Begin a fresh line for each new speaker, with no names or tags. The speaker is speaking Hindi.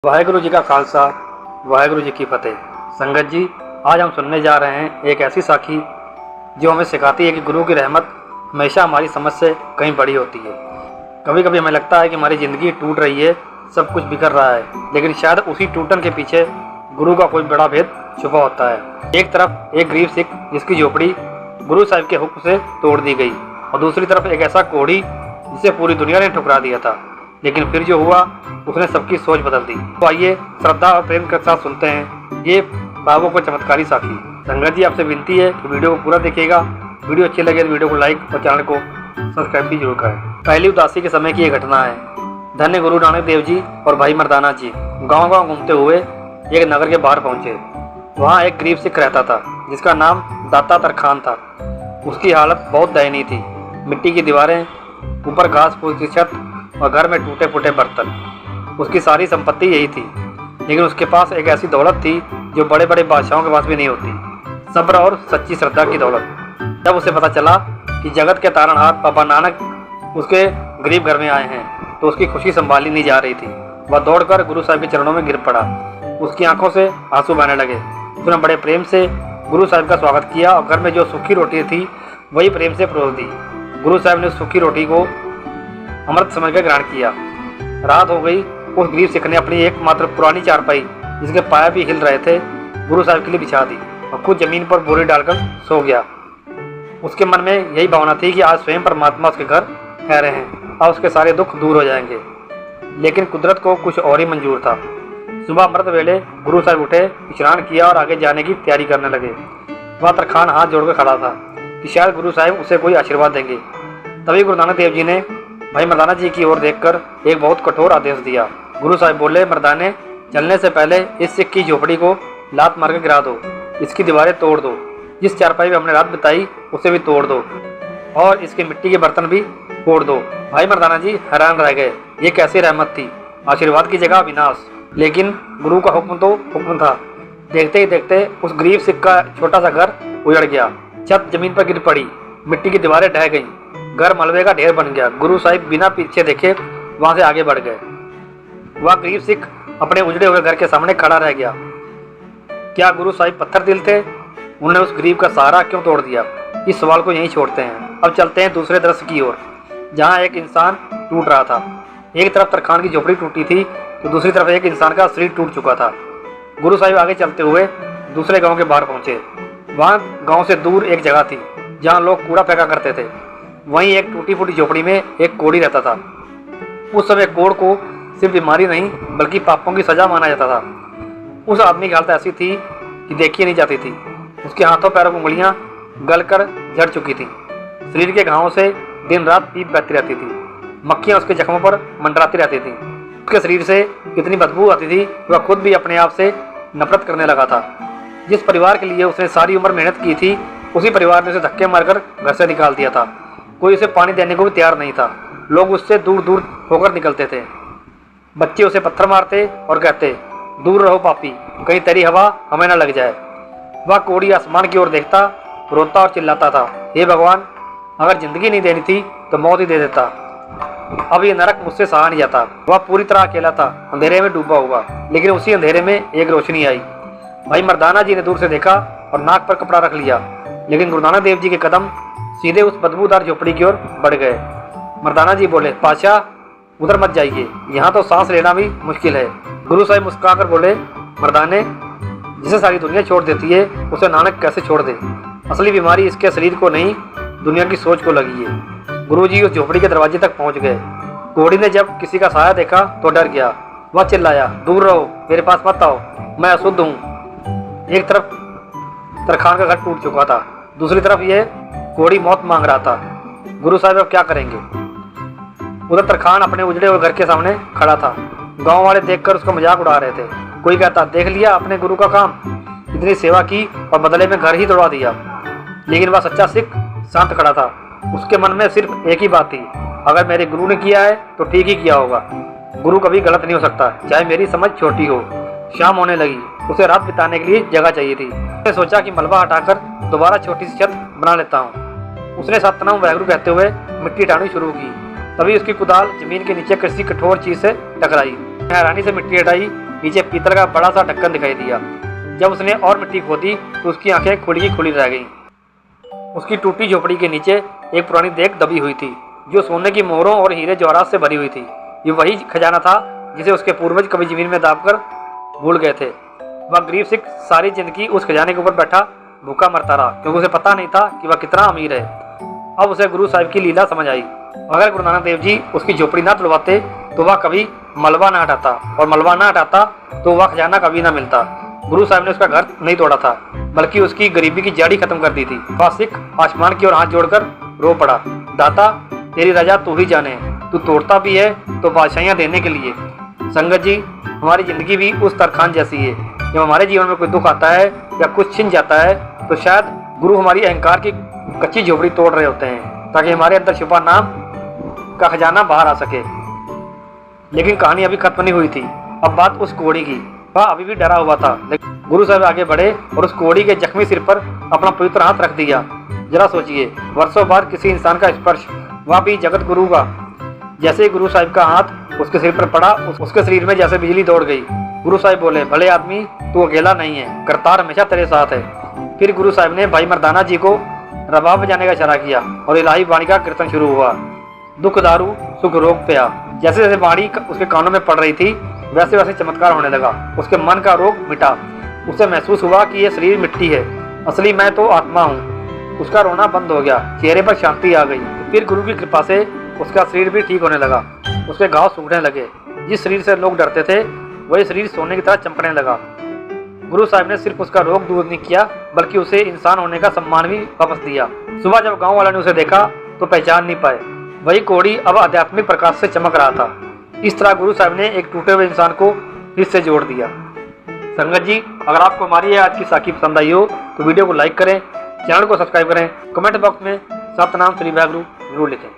वाहेगुरु जी का खालसा, वाहेगुरु जी की फतेह। संगत जी, आज हम सुनने जा रहे हैं एक ऐसी साखी जो हमें सिखाती है कि गुरु की रहमत हमेशा हमारी समझ से कहीं बड़ी होती है। कभी कभी हमें लगता है कि हमारी ज़िंदगी टूट रही है, सब कुछ बिखर रहा है, लेकिन शायद उसी टूटन के पीछे गुरु का कोई बड़ा भेद छुपा होता है। एक तरफ एक गरीब सिख जिसकी झोपड़ी गुरु साहिब के हुक्म से तोड़ दी गई, और दूसरी तरफ एक ऐसा कोढ़ी जिसे पूरी दुनिया ने ठुकरा दिया था, लेकिन फिर जो हुआ उसने सबकी सोच बदल दी। तो आइए श्रद्धा और प्रेम के साथ सुनते हैं ये बाबू को चमत्कारी साखी। संगत जी, आपसे विनती है कि वीडियो को पूरा देखिएगा। वीडियो अच्छी लगे तो वीडियो को लाइक और चैनल को सब्सक्राइब भी जरूर करें। पहली उदासी के समय की ये घटना है। धन्य गुरु नानक देव जी और भाई मर्दाना जी गाँव गाँव घूमते हुए एक नगर के बाहर पहुँचे। वहाँ एक गरीब सिख रहता था जिसका नाम दाता तरखान था। उसकी हालत बहुत दयनीय थी। मिट्टी की दीवारें, ऊपर घास फूस की छत और घर में टूटे फूटे बर्तन। उसकी सारी संपत्ति यही थी, लेकिन उसके पास एक ऐसी दौलत थी जो बड़े बड़े बादशाहों के पास भी नहीं होती। सब्र और सच्ची श्रद्धा की दौलत। जब उसे पता चला कि जगत के तारणहार बाबा नानक उसके गरीब घर में आए हैं, तो उसकी खुशी संभाली नहीं जा रही थी। वह दौड़कर गुरु साहिब के चरणों में गिर पड़ा। उसकी आंखों से आंसू बहने लगे। उसने बड़े प्रेम से गुरु साहिब का स्वागत किया और घर में जो सूखी रोटी थी वही प्रेम से परोस दी। गुरु साहिब ने उस सूखी रोटी को अमृत समझकर ग्रहण किया। रात हो गई। उस गरीब सिख ने अपनी एकमात्र पुरानी चारपाई, जिसके पाए भी हिल रहे थे, गुरु साहिब के लिए बिछा दी और खुद जमीन पर बोरी डालकर सो गया। उसके मन में यही भावना थी कि आज स्वयं परमात्मा उसके घर ठहरे हैं और उसके सारे दुख दूर हो जाएंगे। लेकिन कुदरत को कुछ और ही मंजूर था। सुबह अमृत वेले गुरु साहिब उठे, स्नान किया और आगे जाने की तैयारी करने लगे। वह तरखान हाथ जोड़कर खड़ा था कि शायद गुरु साहिब उसे कोई आशीर्वाद देंगे। तभी गुरु नानक देव जी ने भाई मर्दाना जी की ओर देखकर एक बहुत कठोर आदेश दिया। गुरु साहिब बोले, मर्दाने, चलने से पहले इस सिख की झोपड़ी को लात मार कर गिरा दो। इसकी दीवारें तोड़ दो। जिस चारपाई में हमने रात बिताई उसे भी तोड़ दो और इसके मिट्टी के बर्तन भी फोड़ दो। भाई मर्दाना जी हैरान रह गए। ये कैसी रहमत थी, आशीर्वाद की जगह विनाश। लेकिन गुरु का हुक्म तो हुक्म था। देखते ही देखते उस गरीब सिख का छोटा सा घर उजड़ गया। छत जमीन पर गिर पड़ी, मिट्टी की दीवारें ढह गईं, घर मलबे का ढेर बन गया। गुरु साहिब बिना पीछे देखे वहां से आगे बढ़ गए। वह गरीब सिख अपने उजड़े हुए घर के सामने खड़ा रह गया। क्या गुरु साहिब पत्थर दिल थे? उन्होंने उस गरीब का सहारा क्यों तोड़ दिया? इस सवाल को यहीं छोड़ते हैं। अब चलते हैं दूसरे दृश्य की ओर, जहाँ एक इंसान टूट रहा था। एक तरफ तरखान की झोपड़ी टूटी थी तो दूसरी तरफ एक इंसान का शरीर टूट चुका था। गुरु साहिब आगे चलते हुए दूसरे गाँव के बाहर पहुंचे। वहाँ गाँव से दूर एक जगह थी जहाँ लोग कूड़ा फेंका करते थे। वहीं एक टूटी फूटी झोपड़ी में एक कोढ़ी रहता था। उस समय कोढ़ को सिर्फ बीमारी नहीं बल्कि पापों की सजा माना जाता था। उस आदमी की हालत ऐसी थी कि देखी नहीं जाती थी। उसके हाथों पैरों की उंगलियां गलकर झड़ चुकी थीं। शरीर के घावों से दिन रात पीप बहती रहती थी। मक्खियां उसके जख्मों पर मंडराती रहती थीं। उसके शरीर से इतनी बदबू आती थी कि वह खुद भी अपने आप से नफरत करने लगा था। जिस परिवार के लिए उसने सारी उम्र मेहनत की थी, उसी परिवार ने उसे धक्के मारकर घर से निकाल दिया था। कोई उसे पानी देने को भी तैयार नहीं था। लोग उससे दूर दूर होकर निकलते थे। बच्चे उसे पत्थर मारते और कहते, दूर रहो पापी, कहीं तेरी हवा हमें न लग जाए। वह कोढ़ी आसमान की ओर देखता, रोता और चिल्लाता था, हे भगवान, अगर जिंदगी नहीं देनी थी तो मौत ही दे देता। अब ये नरक मुझसे सहा नहीं जाता। वह पूरी तरह अकेला था, अंधेरे में डूबा हुआ। लेकिन उसी अंधेरे में एक रोशनी आई। भाई मर्दाना जी ने दूर से देखा और नाक पर कपड़ा रख लिया। लेकिन गुरु नानक देव जी के कदम सीधे उस बदबूदार झोपड़ी की ओर बढ़ गए। मर्दाना जी बोले, पाशा, उधर मत जाइए, यहाँ तो सांस लेना भी मुश्किल है। गुरु साहिब मुस्कुराकर बोले, मर्दाने, जिसे सारी दुनिया छोड़ देती है उसे नानक कैसे छोड़ दे? असली बीमारी इसके शरीर को नहीं, दुनिया की सोच को लगी है। गुरु जी उस झोपड़ी के दरवाजे तक पहुँच गए। कोढ़ी ने जब किसी का साया देखा तो डर गया। वह चिल्लाया, दूर रहो, मेरे पास मत आओ, मैं अशुद्ध हूँ। एक तरफ तरखान का घर टूट चुका था, दूसरी तरफ ये कोढ़ी मौत मांग रहा था। गुरु साहिब अब क्या करेंगे? उधर तरखान अपने उजड़े हुए घर के सामने खड़ा था। गांव वाले देखकर उसका मजाक उड़ा रहे थे। कोई कहता, देख लिया अपने गुरु का काम, इतनी सेवा की और बदले में घर ही तोड़वा दिया। लेकिन वह सच्चा सिख शांत खड़ा था। उसके मन में सिर्फ एक ही बात थी, अगर मेरे गुरु ने किया है तो ठीक ही किया होगा। गुरु कभी गलत नहीं हो सकता, चाहे मेरी समझ छोटी हो। शाम होने लगी। उसे रात बिताने के लिए जगह चाहिए थी। उसने सोचा कि मलबा हटाकर दोबारा छोटी सी छत बना लेता हूँ। उसने सतनाम वाहेगुरु कहते हुए मिट्टी हटानी शुरू की। तभी उसकी कुदाल जमीन के नीचे किसी कठोर चीज से टकराई। हैरानी से मिट्टी हटाई नीचे पीतल का बड़ा सा ढक्कन दिखाई दिया। जब उसने और मिट्टी खोदी तो उसकी आंखें खुली की खुली रह गईं। उसकी टूटी झोपड़ी के नीचे एक पुरानी देग दबी हुई थी जो सोने की मोहरों और हीरे जवाहरात से भरी हुई थी। ये वही खजाना था जिसे उसके पूर्वज कभी जमीन में दाबकर भूल गए थे। वह गरीब सिख सारी जिंदगी उस खजाने के ऊपर बैठा भूखा मरता रहा क्योंकि उसे पता नहीं था कि वह कितना अमीर है। अब उसे गुरु साहिब की लीला समझ आई। अगर गुरु नानक देव जी उसकी झोपड़ी ना तुड़वाते तो वह कभी मलबा ना हटाता, और मलबा ना हटाता तो वह खजाना कभी ना मिलता। गुरु साहिब ने उसका घर नहीं तोड़ा था बल्कि उसकी गरीबी की जड़ ही खत्म कर दी थी। वह सिख आसमान की ओर हाथ जोड़कर रो पड़ा, दाता तेरी रजा तू ही जाने, तू तोड़ता भी है तो बादशाहियाँ देने के लिए। संगत जी, हमारी जिंदगी भी उस तरखान जैसी है। जब हमारे जीवन में कोई दुख आता है या कुछ छिन जाता है तो शायद गुरु हमारी अहंकार की कच्ची झोपड़ी तोड़ रहे होते हैं ताकि हमारे अंदर छुपा नाम का खजाना बाहर आ सके। लेकिन कहानी अभी खत्म नहीं हुई थी। अब बात उस कोड़ी की। वह अभी भी डरा हुआ था, लेकिन गुरु साहब आगे बढ़े और उस कोड़ी के जख्मी सिर पर अपना पवित्र हाथ रख दिया। जरा सोचिए, वर्षों बाद किसी इंसान का स्पर्श, वह भी जगत गुरु का। जैसे ही गुरु साहिब का हाथ उसके सिर पर पड़ा, उसके शरीर में जैसे बिजली दौड़ गई। गुरु साहिब बोले, भले आदमी तू अकेला नहीं है, करतार हमेशा तेरे साथ है। फिर गुरु साहिब ने भाई मर्दाना जी को रबाब बजाने का इशारा किया और इलाही वाणी का कीर्तन शुरू हुआ। दुख दारू सुख रोग प्या। जैसे जैसे वाणी उसके कानों में पड़ रही थी वैसे वैसे चमत्कार होने लगा। उसके मन का रोग मिटा। उसे महसूस हुआ कि यह शरीर मिट्टी है, असली मैं तो आत्मा हूँ। उसका रोना बंद हो गया, चेहरे पर शांति आ गई। फिर गुरु की कृपा से उसका शरीर भी ठीक होने लगा। उसके घाव सूखने लगे। जिस शरीर से लोग डरते थे वही शरीर सोने की तरह चमकने लगा। गुरु साहिब ने सिर्फ उसका रोग दूर नहीं किया बल्कि उसे इंसान होने का सम्मान भी वापस दिया। सुबह जब गांव वालों ने उसे देखा तो पहचान नहीं पाए, वही कोड़ी अब आध्यात्मिक प्रकाश से चमक रहा था। इस तरह गुरु साहिब ने एक टूटे हुए इंसान को फिर से जोड़ दिया। संगत जी, अगर आपको हमारी आज की साखी पसंद आई हो तो वीडियो को लाइक करें, चैनल को सब्सक्राइब करें, कमेंट बॉक्स में सतनाम श्री वाहिगुरू जरूर लिखें।